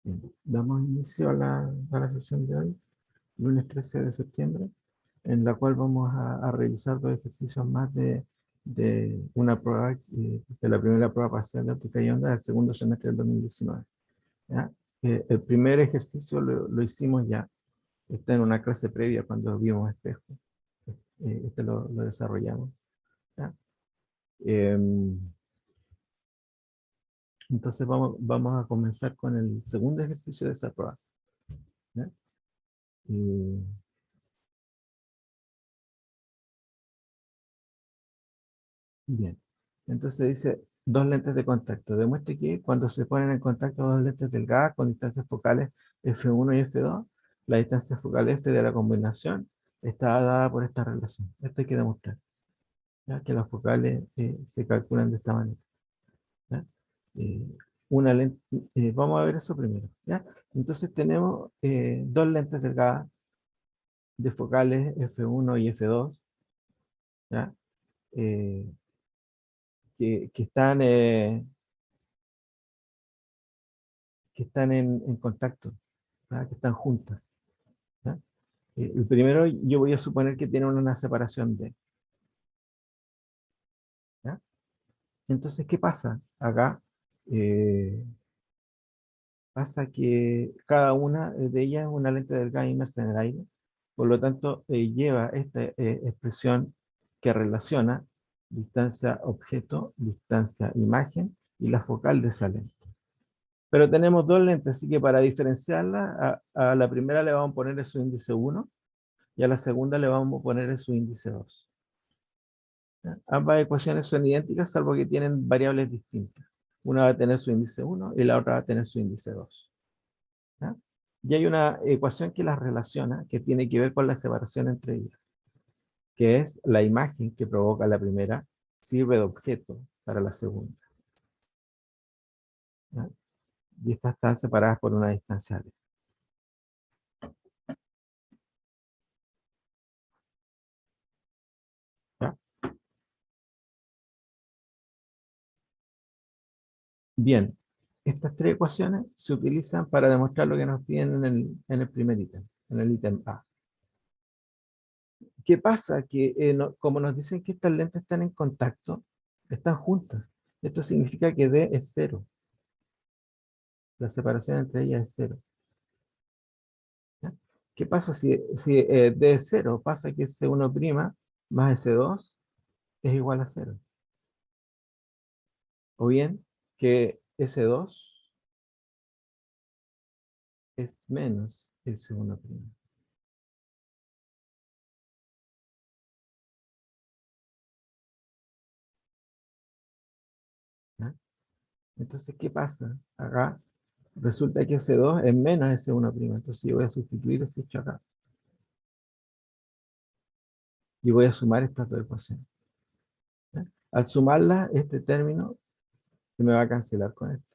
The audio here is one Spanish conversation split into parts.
Bien, damos inicio a la sesión de hoy, lunes 13 de septiembre, en la cual vamos a realizar dos ejercicios más de una prueba, de la primera prueba parcial de óptica y onda del segundo semestre del 2019. ¿Ya? El primer ejercicio lo hicimos ya, está en una clase previa cuando vimos espejo. Este lo desarrollamos. ¿Ya? Entonces vamos a comenzar con el segundo ejercicio de esa prueba. ¿Ya? Bien, entonces dice dos lentes de contacto. Demuestre que cuando se ponen en contacto dos lentes delgadas con distancias focales F1 y F2, la distancia focal F de la combinación está dada por esta relación. Esto hay que demostrar, ¿ya? Que las focales se calculan de esta manera. ¿Ya? Eh, una lente, vamos a ver eso primero. ¿Ya? Entonces tenemos dos lentes delgadas de focales F1 y F2, ¿ya? Eh, que están en contacto, ¿verdad? Que están juntas, ¿ya? El primero yo voy a suponer que tiene una separación D, ¿ya? Entonces, ¿qué pasa? Acá pasa que cada una de ellas es una lente delgada inmersa en el aire, por lo tanto lleva esta expresión que relaciona distancia objeto, distancia imagen y la focal de esa lente. Pero tenemos dos lentes, así que para diferenciarla, a la primera le vamos a poner su índice 1 y a la segunda le vamos a poner su índice 2. ¿Ya? Ambas ecuaciones son idénticas, salvo que tienen variables distintas. Una va a tener su índice 1 y la otra va a tener su índice 2. ¿Ya? Y hay una ecuación que las relaciona, que tiene que ver con la separación entre ellas, que es la imagen que provoca la primera, sirve de objeto para la segunda. ¿Ya? Y estas están separadas por una distancia d. ¿Ya? Bien, estas tres ecuaciones se utilizan para demostrar lo que nos piden en el primer ítem, en el ítem A. ¿Qué pasa? Que como nos dicen que estas lentes están en contacto, están juntas. Esto significa que D es cero. La separación entre ellas es cero. ¿Ya? ¿Qué pasa si D es cero? Pasa que S1' más S2 es igual a cero. O bien que S2 es menos S1'. ¿Ya? Entonces, ¿qué pasa? Acá resulta que S2 es menos S1'. Entonces yo voy a sustituir ese hecho acá. Y voy a sumar estas dos ecuaciones. ¿Ya? Al sumarlas, este término se me va a cancelar con esto.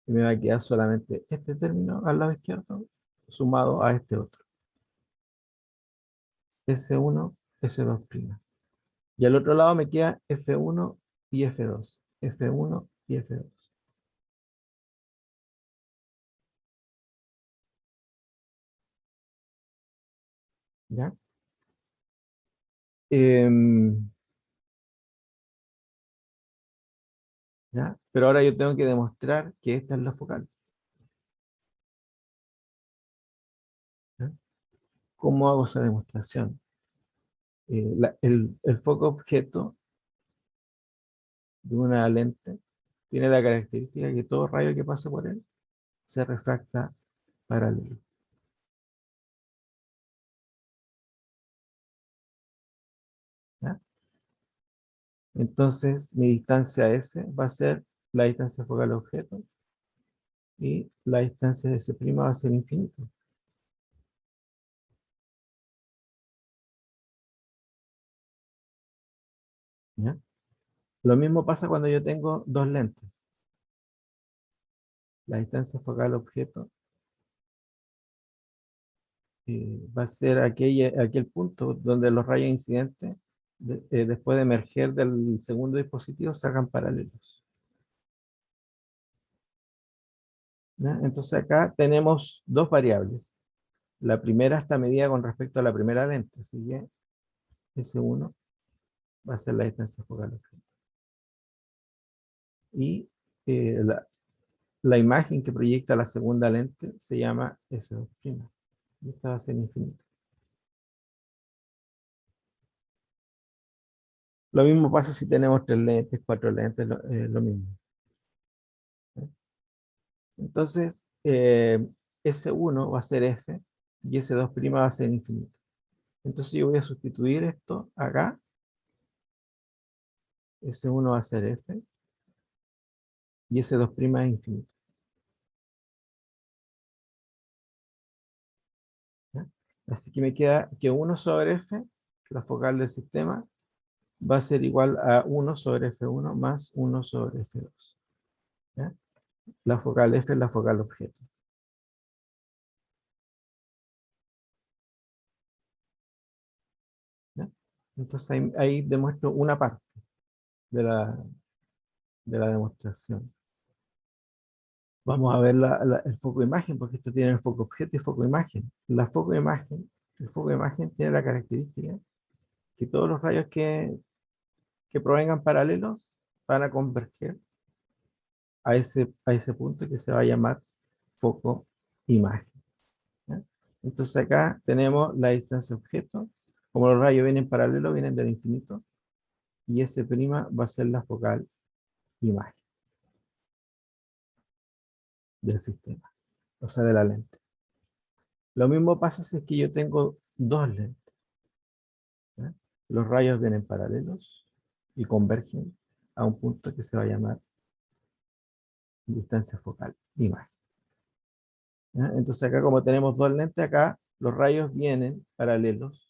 Y me va a quedar solamente este término al lado izquierdo sumado a este otro. S1, S2'. Y al otro lado me queda F1 y F2. F1 y F2. ¿Ya? Em, ¿Ya? Pero ahora yo tengo que demostrar que esta es la focal. ¿Ya? ¿Cómo hago esa demostración? El foco objeto de una lente tiene la característica que todo rayo que pasa por él se refracta paralelo. ¿Ya? Entonces mi distancia S va a ser la distancia focal objeto y la distancia de S' va a ser infinito. ¿Ya? Lo mismo pasa cuando yo tengo dos lentes. La distancia focal objeto va a ser aquel punto donde los rayos incidentes, después de emerger del segundo dispositivo, se hagan paralelos. ¿Ya? Entonces acá tenemos dos variables. La primera está medida con respecto a la primera lente, así que S1 va a ser la distancia focal objetivo. Y la imagen que proyecta la segunda lente se llama S2'. Y esta va a ser infinita. Lo mismo pasa si tenemos 3 lentes, 4 lentes, lo mismo. Entonces, S1 va a ser F y S2' va a ser infinito. Entonces yo voy a sustituir esto acá. S1 va a ser F y S2' es infinito. ¿Ya? Así que me queda que 1 sobre F, la focal del sistema, va a ser igual a 1 sobre F1 más 1 sobre F2. ¿Ya? La focal F es la focal objeto. ¿Ya? Entonces ahí demuestro una parte de la demostración. Vamos a ver el foco de imagen, porque esto tiene el foco objeto y foco de imagen. El foco de imagen tiene la característica que todos los rayos que provengan paralelos van a converger a ese punto que se va a llamar foco imagen. ¿Ya? Entonces acá tenemos la distancia objeto. Como los rayos vienen paralelos, vienen del infinito, y S' va a ser la focal imagen del sistema, o sea, de la lente. Lo mismo pasa si es que yo tengo dos lentes. ¿Ya? Los rayos vienen paralelos y convergen a un punto que se va a llamar distancia focal imagen. ¿Ya? Entonces acá, como tenemos dos lentes, acá los rayos vienen paralelos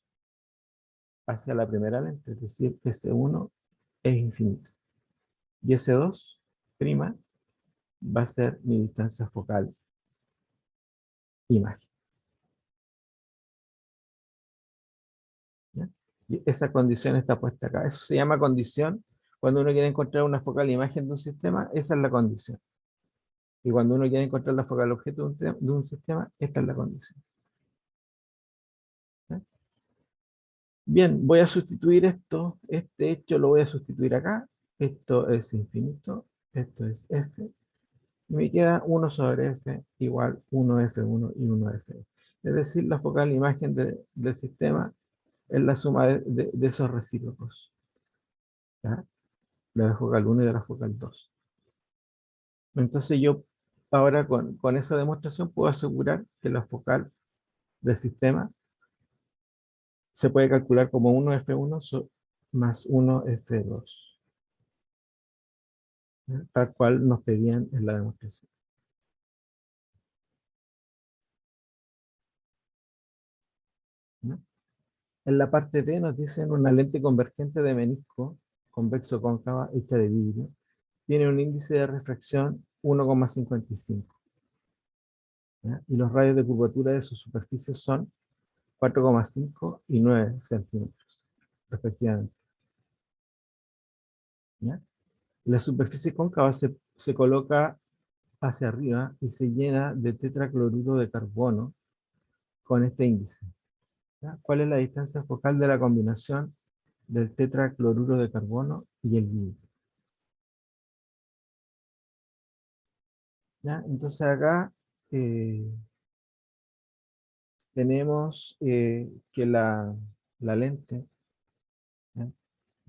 hacia la primera lente, es decir, S1 es infinito. Y S2' va a ser mi distancia focal imagen. ¿Ya? Y esa condición está puesta acá. Eso se llama condición. Cuando uno quiere encontrar una focal imagen de un sistema, esa es la condición. Y cuando uno quiere encontrar la focal objeto de un sistema, esta es la condición. ¿Ya? Bien, voy a sustituir esto. Este hecho lo voy a sustituir acá. Esto es infinito. Esto es F. Y me queda 1 sobre F igual 1F1 y 1F2. Es decir, la focal imagen del sistema es la suma de esos recíprocos. ¿Ya? De la focal 1 y de la focal 2. Entonces yo ahora con esa demostración puedo asegurar que la focal del sistema se puede calcular como 1F1 más 1F2, ¿ya? Tal cual nos pedían en la demostración. ¿Ya? En la parte B nos dicen una lente convergente de menisco convexo cóncava hecha de vidrio. Tiene un índice de refracción 1,55. ¿Ya? Y los radios de curvatura de su superficie son 4,5 y 9 centímetros, respectivamente. ¿Ya? La superficie cóncava se coloca hacia arriba y se llena de tetracloruro de carbono con este índice. ¿Ya? ¿Cuál es la distancia focal de la combinación del tetracloruro de carbono y el vidrio? ¿Ya? Entonces acá eh, tenemos que la lente, ¿ya?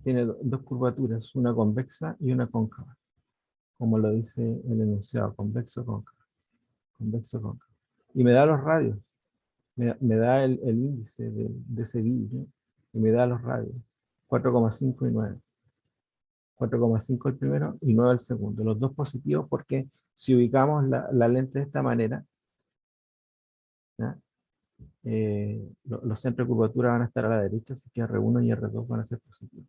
Tiene dos curvaturas, una convexa y una cóncava, como lo dice el enunciado, convexo, cóncavo, convexo, cóncavo. Y me da los radios, me da el índice de ese vidrio y me da los radios, 4,5 y 9. 4,5 el primero y 9 el segundo. Los dos positivos porque si ubicamos la lente de esta manera, ¿ya? Los centros de curvatura van a estar a la derecha, así que R1 y R2 van a ser positivos.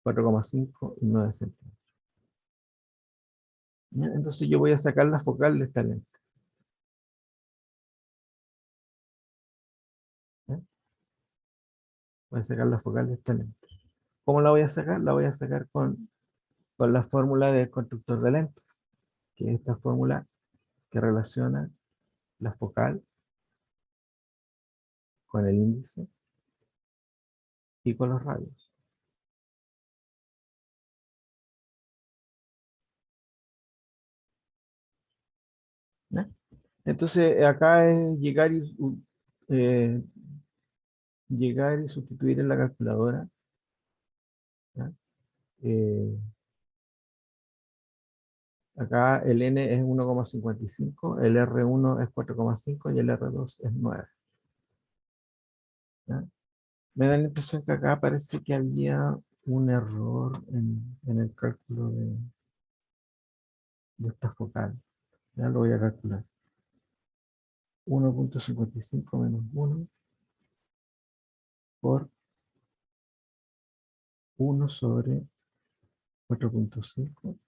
4,5 y 9 centímetros. ¿Ya? Entonces yo voy a sacar la focal de esta lente. ¿Ya? Voy a sacar la focal de esta lente. ¿Cómo la voy a sacar? La voy a sacar con la fórmula del constructor de lentes, que es esta fórmula que relaciona la focal con el índice y con los radios. ¿Ya? Entonces, acá es eh, llegar y sustituir en la calculadora. ¿Ya? Eh, Acá el n es 1,55, el R1 es 4,5 y el R2 es 9. ¿Ya? Me da la impresión que acá parece que había un error en el cálculo de esta focal. Ya lo voy a calcular. 1,55 menos 1 por 1 sobre 4,5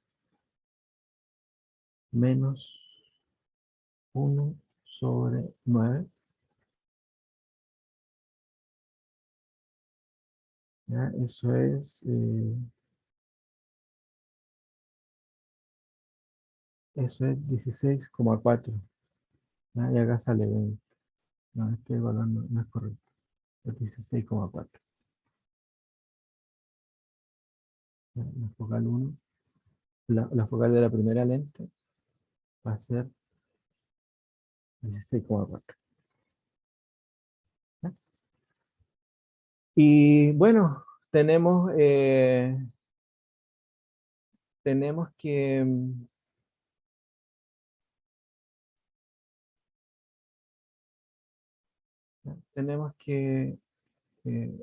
menos 1 sobre 9. ¿Ya? Eso es 16,4. ¿Ya? Y acá sale 20. No, este valor no es correcto. Es 16,4. La focal 1, la focal de la primera lente va a ser 16,4. ¿Ya? Y bueno, tenemos que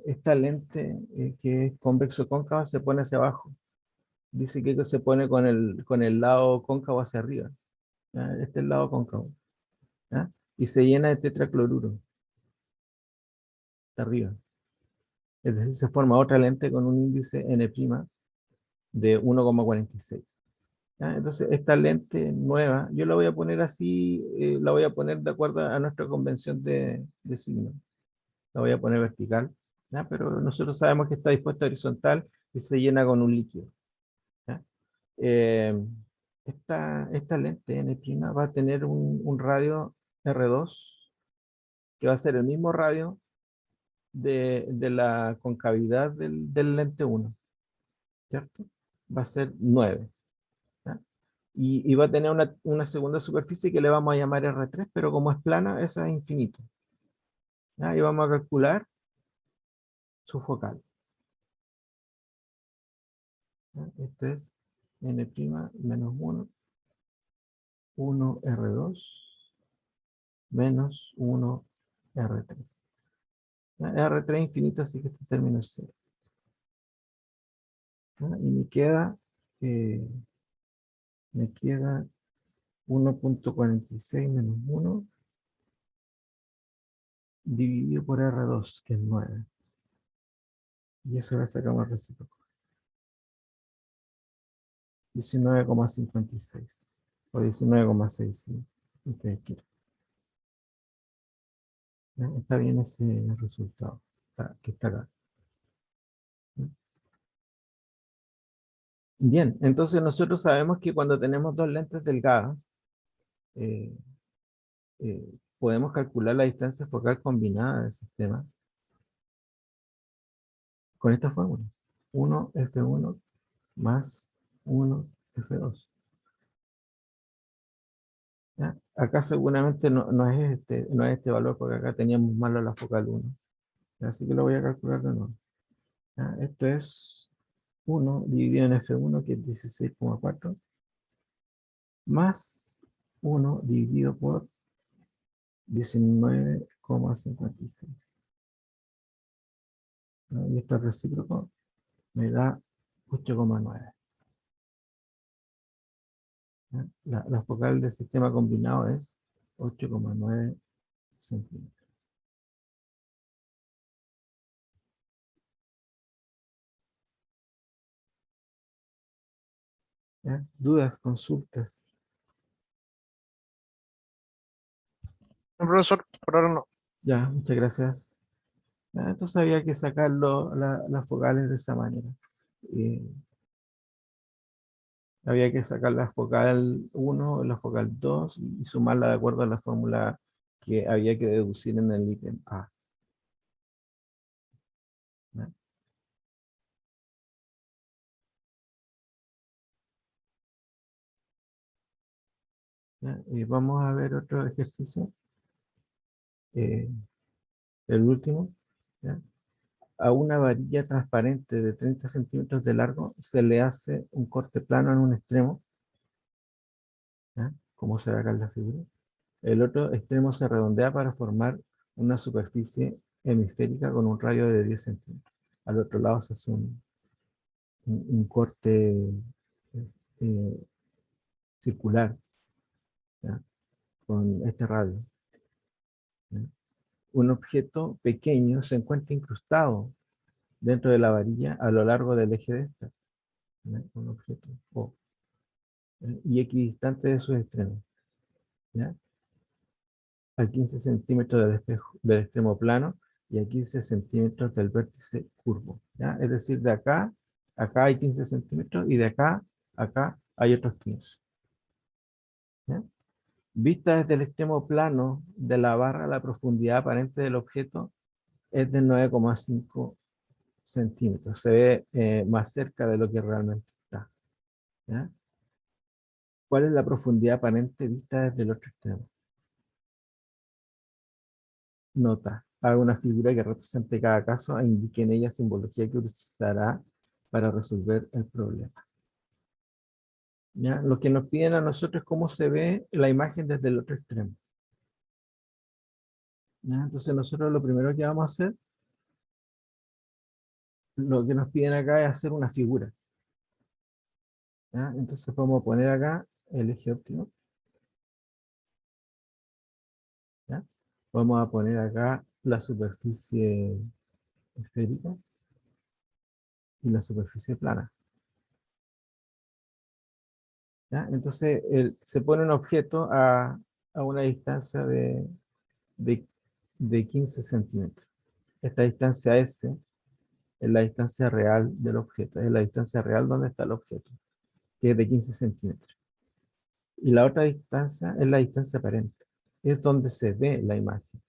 esta lente que es convexo cóncava se pone hacia abajo. Dice que se pone con el lado cóncavo hacia arriba. ¿Ya? Este es el lado cóncavo. ¿Ya? Y se llena de tetracloruro hasta arriba. Es decir, se forma otra lente con un índice N' de 1,46. ¿Ya? Entonces, esta lente nueva, yo la voy a poner así, la voy a poner de acuerdo a nuestra convención de signo. La voy a poner vertical, ¿ya? Pero nosotros sabemos que está dispuesta horizontal y se llena con un líquido. ¿Ya? Eh, esta lente N' va a tener un radio R2, que va a ser el mismo radio de la concavidad del lente 1, ¿cierto? Va a ser 9. ¿Ya? Y va a tener una segunda superficie que le vamos a llamar R3, pero como es plana, esa es infinito. ¿Ya? Y vamos a calcular su focal. ¿Ya? Este es N' menos 1, 1R2 menos 1R3. ¿Ya? R3 infinito, así que este término es 0. ¿Ya? Y eh, me queda 1,46 menos 1 dividido por R2, que es 9. Y eso le sacamos el recíproco. 19,56. O 19,6, si ustedes quieren. ¿Ya? Está bien ese resultado que está acá. ¿Ya? Bien, entonces nosotros sabemos que cuando tenemos dos lentes delgadas, eh, podemos calcular la distancia focal combinada del sistema con esta fórmula. 1F1 más 1F2. ¿Ya? Acá seguramente no es este valor, porque acá teníamos malo la focal 1. Así que lo voy a calcular de nuevo. ¿Ya? Esto es 1 dividido en F1, que es 16,4, más 1 dividido por 19,56. ¿Ya? Y esto es recíproco, me da 8,9. La focal del sistema combinado es 8,9 centímetros. ¿Ya? ¿Dudas, consultas? No, profesor, por ahora no. Ya, muchas gracias. Ya, entonces había que sacarlo, las focales de esa manera. Eh, Había que sacar la focal 1, la focal 2 y sumarla de acuerdo a la fórmula que había que deducir en el ítem A. ¿Ya? ¿Ya? Y vamos a ver otro ejercicio, eh, el último. ¿Ya? A una varilla transparente de 30 centímetros de largo se le hace un corte plano en un extremo, ¿ya? Como se ve acá en la figura. El otro extremo se redondea para formar una superficie hemisférica con un radio de 10 centímetros. Al otro lado se hace un corte eh, circular, ¿ya? Con este radio, ¿ya? Un objeto pequeño se encuentra incrustado dentro de la varilla a lo largo del eje de esta, ¿ya? Un objeto O, y equidistante de sus extremos, ¿ya? A 15 centímetros del extremo plano y a 15 centímetros del vértice curvo, ¿ya? Es decir, de acá, acá hay 15 centímetros y de acá, acá hay otros 15, ¿ya? Vista desde el extremo plano de la barra, la profundidad aparente del objeto es de 9,5 centímetros. Se ve más cerca de lo que realmente está, ¿ya? ¿Cuál es la profundidad aparente vista desde el otro extremo? Nota. Haga una figura que represente cada caso e indique en ella simbología que usará para resolver el problema. ¿Ya? Lo que nos piden a nosotros es cómo se ve la imagen desde el otro extremo. ¿Ya? Entonces nosotros lo primero que vamos a hacer, lo que nos piden acá es hacer una figura. ¿Ya? Entonces vamos a poner acá el eje óptimo. ¿Ya? Vamos a poner acá la superficie esférica y la superficie plana. ¿Ya? Entonces se pone un objeto a una distancia de, de 15 centímetros. Esta distancia S es la distancia real del objeto, es la distancia real donde está el objeto, que es de 15 centímetros. Y la otra distancia es la distancia aparente, es donde se ve la imagen,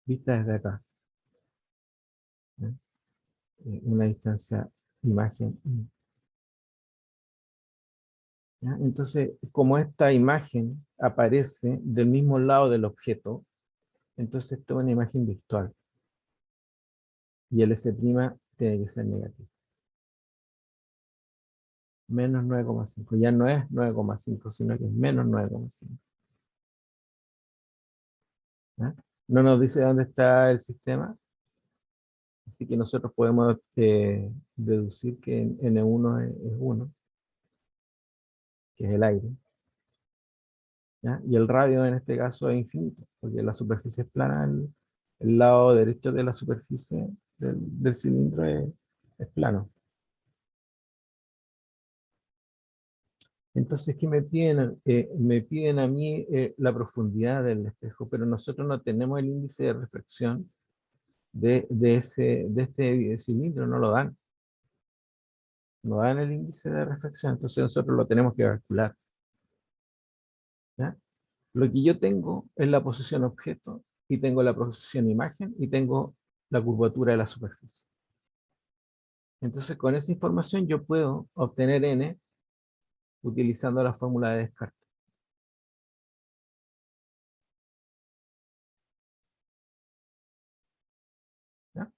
vista desde acá. ¿Ya? Una distancia imagen. ¿Ya? Entonces, como esta imagen aparece del mismo lado del objeto, entonces esto es una imagen virtual. Y el S' tiene que ser negativo. Menos 9,5. Ya no es 9,5, sino que es menos 9,5. ¿Ya? No nos dice dónde está el sistema, así que nosotros podemos deducir que N1 es 1, que es el aire. ¿Ya? Y el radio en este caso es infinito, porque la superficie es plana, el lado derecho de la superficie del cilindro es plano. Entonces, ¿qué me piden? Me piden a mí la profundidad del espejo, pero nosotros no tenemos el índice de reflexión de este cilindro, no lo dan. No dan el índice de reflexión, entonces nosotros lo tenemos que calcular, ¿ya? Lo que yo tengo es la posición objeto, y tengo la posición imagen, y tengo la curvatura de la superficie. Entonces, con esa información yo puedo obtener n utilizando la fórmula de Descartes. ¿Ya?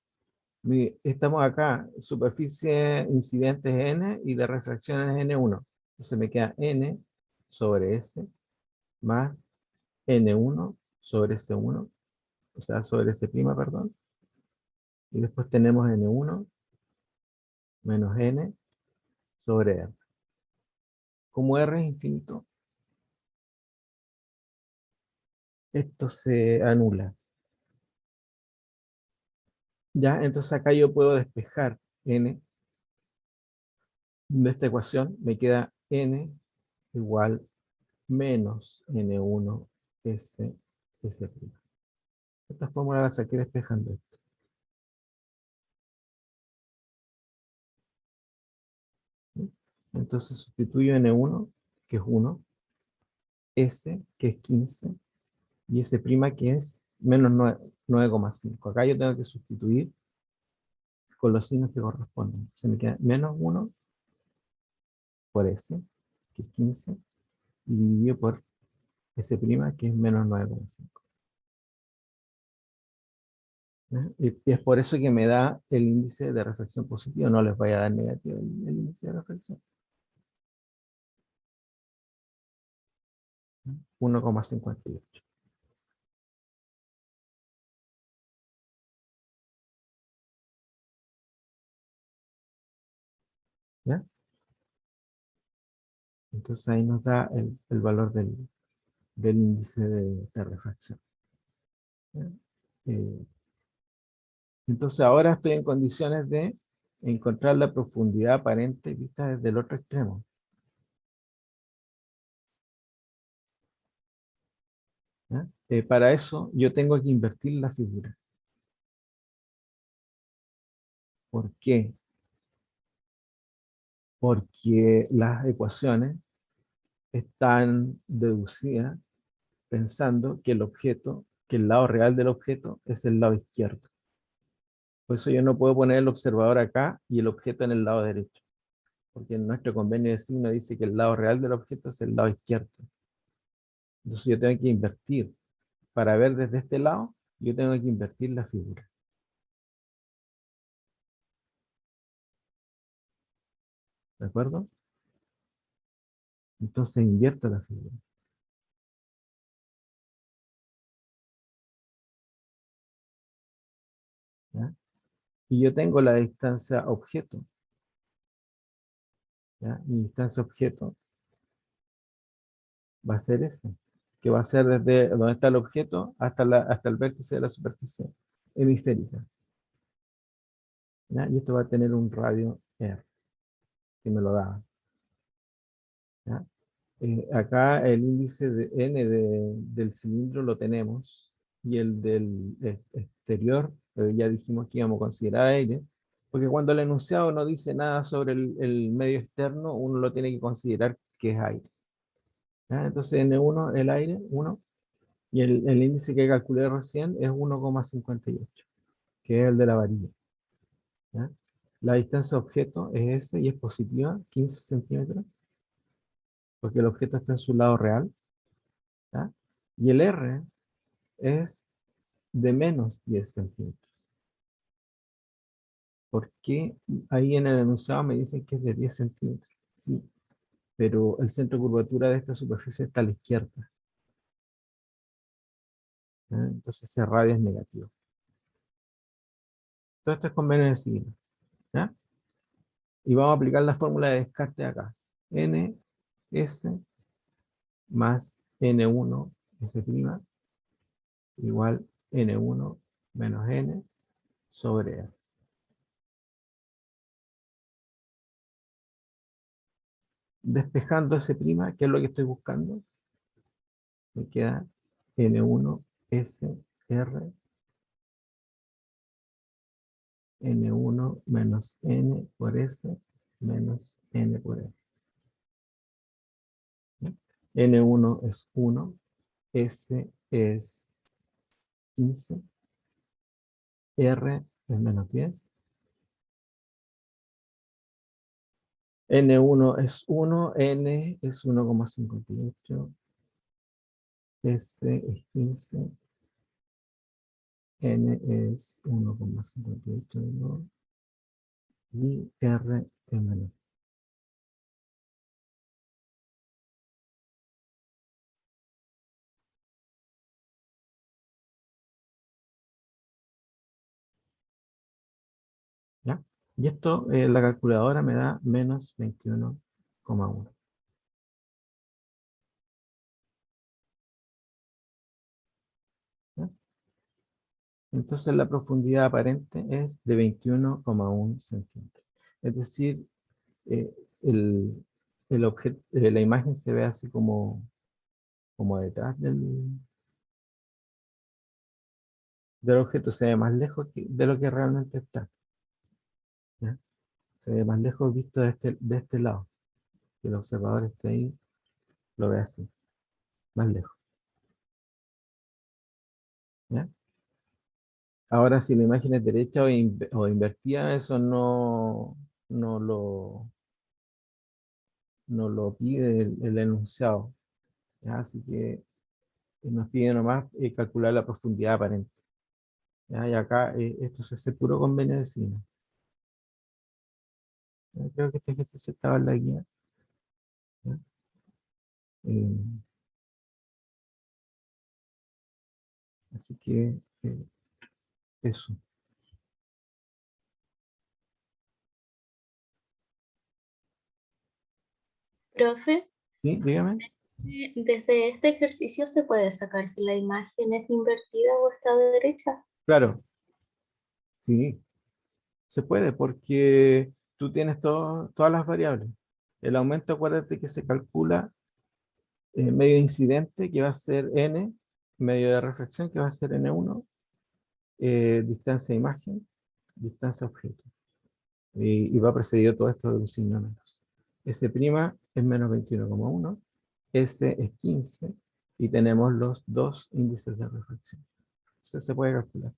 Estamos acá, superficie incidente es n y de refracción es n1. Entonces me queda n sobre s más n1 sobre s1, o sea, sobre s', perdón. Y después tenemos n1 menos n sobre r. Como r es infinito, esto se anula. Ya, entonces acá yo puedo despejar n de esta ecuación. Me queda n igual menos n1 s s'. Esta fórmula la saqué despejando esto. Entonces sustituyo N1, que es 1, S, que es 15, y S' que es menos 9,5. Acá yo tengo que sustituir con los signos que corresponden. Se me queda menos 1 por S, que es 15, y dividido por S', que es menos 9,5. Y es por eso que me da el índice de reflexión positivo, no les vaya a dar negativo el índice de reflexión. 1,58. ¿Ya? Entonces ahí nos da el valor del índice de refracción. ¿Ya? Eh, entonces ahora estoy en condiciones de encontrar la profundidad aparente vista desde el otro extremo. ¿Ya? Para eso yo tengo que invertir la figura. ¿Por qué? Porque las ecuaciones están deducidas pensando que el objeto, que el lado real del objeto es el lado izquierdo. Por eso yo no puedo poner el observador acá y el objeto en el lado derecho, porque en nuestro convenio de signo dice que el lado real del objeto es el lado izquierdo. Entonces yo tengo que invertir. Para ver desde este lado, yo tengo que invertir la figura. ¿De acuerdo? Entonces invierto la figura. ¿Ya? Y yo tengo la distancia objeto. ¿Ya? Mi distancia objeto va a ser ese, que va a ser desde donde está el objeto hasta el vértice de la superficie hemisférica. ¿Ya? Y esto va a tener un radio R, que me lo da. ¿Ya? Acá el índice de N del cilindro lo tenemos, y el del exterior, ya dijimos que íbamos a considerar aire, porque cuando el enunciado no dice nada sobre el medio externo, uno lo tiene que considerar que es aire. ¿Ya? Entonces N1, el aire, 1, y el índice que calculé recién es 1,58, que es el de la varilla. ¿Ya? La distancia objeto es ese y es positiva, 15 centímetros, porque el objeto está en su lado real. ¿Ya? Y el R es de menos 10 centímetros. ¿Por qué ahí en el enunciado me dicen que es de 10 centímetros? Sí, pero el centro de curvatura de esta superficie está a la izquierda. ¿Ya? Entonces ese radio es negativo. Todo esto es convenio de signo. ¿Ya? Y vamos a aplicar la fórmula de Descartes acá. NS más N1 S' igual N1 menos N sobre R. Despejando S', ¿qué es lo que estoy buscando? Me queda N1 S R N1 menos N por S menos N por R. N1 es 1, S es 15, R es menos 10. N1 es 1, N es 1,58, S es 15, N es 1,58 y R es menos. ¿Ya? Y esto, la calculadora me da menos 21,1. ¿Ya? Entonces la profundidad aparente es de 21,1 centímetros. Es decir, eh, el, la imagen se ve así como detrás del objeto, se ve más lejos de lo que realmente está. ¿Ya? Se ve más lejos visto de este lado. que el observador esté ahí, lo vea así, más lejos. ¿Ya? Ahora, si la imagen es derecha o invertida, eso no lo pide el enunciado. ¿Ya? Así que nos pide nomás calcular la profundidad aparente. ¿Ya? Y acá esto se hace puro con Benedicino. Creo que este ejercicio estaba en la guía. ¿Ya? Eh, Así que eso. Profe, ¿Sí? Dígame. desde este ejercicio se puede sacar si la imagen es invertida o está derecha. Claro, sí, se puede porque tú tienes todas las variables. El aumento, acuérdate que se calcula medio incidente, que va a ser n, medio de reflexión, que va a ser n1, distancia de imagen, distancia objeto. Y va precedido todo esto de un signo menos. S' es menos 21,1, S es 15, y tenemos los dos índices de reflexión. Entonces se puede calcular.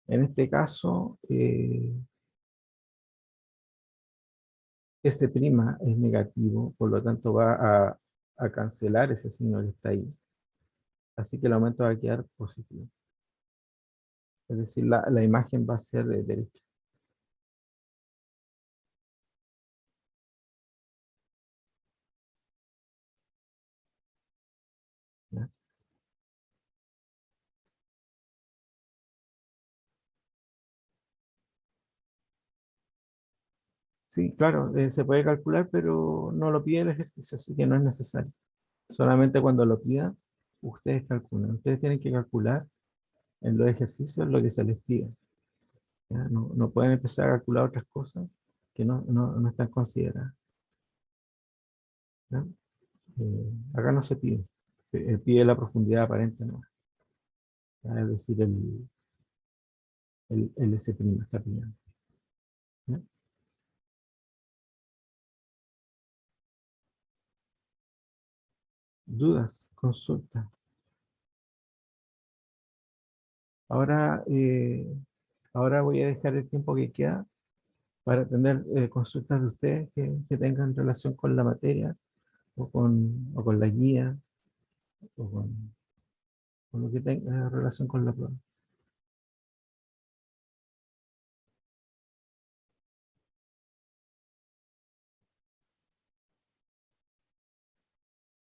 En este caso, S' es negativo, por lo tanto va a cancelar ese signo que está ahí. Así que el aumento va a quedar positivo. Es decir, la imagen va a ser de derecha. ¿Ya? Sí, claro, se puede calcular, pero no lo pide el ejercicio, así que no es necesario. Solamente cuando lo pida, ustedes calculan. Ustedes tienen que calcular en los ejercicios lo que se les pide. ¿Ya? No pueden empezar a calcular otras cosas que no están consideradas. ¿Ya? Acá no se pide. Pide la profundidad aparente, ¿no? ¿Ya? Es decir, el S' está pidiendo. ¿Ya? ¿Dudas? Consulta. Ahora, ahora voy a dejar el tiempo que queda para atender consultas de ustedes que tengan relación con la materia o con la guía o con lo que tenga relación con la prueba.